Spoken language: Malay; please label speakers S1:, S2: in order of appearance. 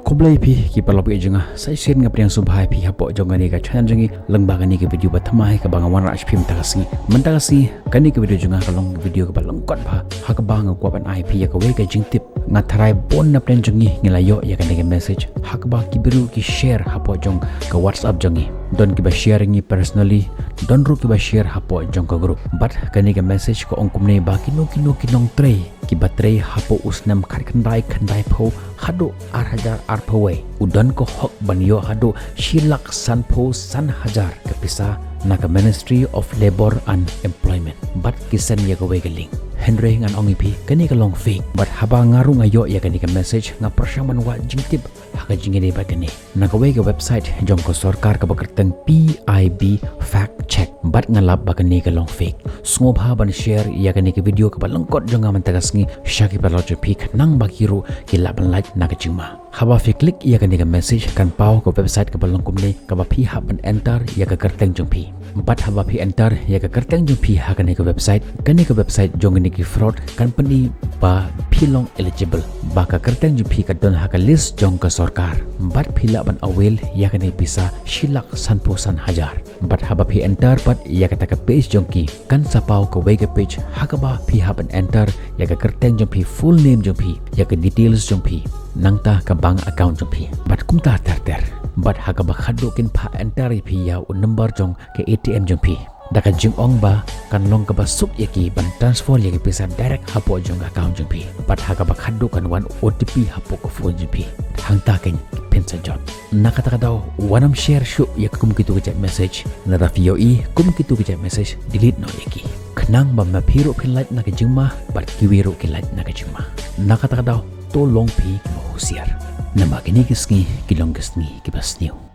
S1: Koblai pi ki palopi jenga sai sen nga priang subhai pi hapo jonga ni ka channel jengi lengba ni ke video bathamai ka banga wan raj phim takasi mentagasi kani ke video jenga kalong video ka balongkot ba ha ka banga kwapan IP ya ka we ka jingtip nga tharai bon na plan jengi ngilayo ya kani ke message ha ka ba ki biru ki share hapo jong ka WhatsApp jengi don ki ba share ngi personally don ru ki ba share hapo jong ka group but kani ke message ko ongkum ne ba kino kinong tray ki baterai hapo usnam khandai pho hado arhajar arpawai udan ko hok banyo hado shilak sanpo san hajar kapisa naka Ministry of Labor and Employment but kisan ya gawe galing Henry ngan ongi pi kani ka long fake but haba ngaru ngayo ya kani ka message nga persyaman wa jingtip haka jingini ba kani nagawe ka website jong ko sarkar ka bakerteng PIB fact check but ngalap ba kani ka long fake sungob haban share ya kani ka video ka balangkot jong nga mantagas ngi shaki paloje pik nang bakiru kilaban like naga jingma haba fi klik ya kani ka message kan pau ka website ka balangkum ne ka ba pi haban enter ya ka kerteng jong pi but haba pi enter ya ka kerteng jong pi ha kani ka website jong ni ki fraud company ba pilong eligible ba ka kerteng jong pi ka don ha ka list jong ka sarkar but pila ban awel ya kani bisa shilak sanposan hajar but haba pi enter but ya ka ta ka page jong ki kan sapau ka wega page ha ka ba pi haban enter ya ka kerteng jong pi full name jong pi ya ka details jong pi nangta ka bank account jong pi but kumta ter but ha ka ba khadokin pha enter pi ya number jong ke ATM jong pi daka jing ong ba kan long ka ba suk yaki ban transfer yaki pisa direct hapo jong account jong pi but ha ka ba khadu kan wan OTP hapo ko phone jong pi hangta ken pensa job nakata daw wanam share shu yak kum kitu ka message na rafio i kum kitu ka message delete no yaki khnang ba ma phiro phin like na ka jingma but kiwiro ki like na ka jingma nakata daw to long pi mo siar na magini kisngi kilong kisngi kibas niu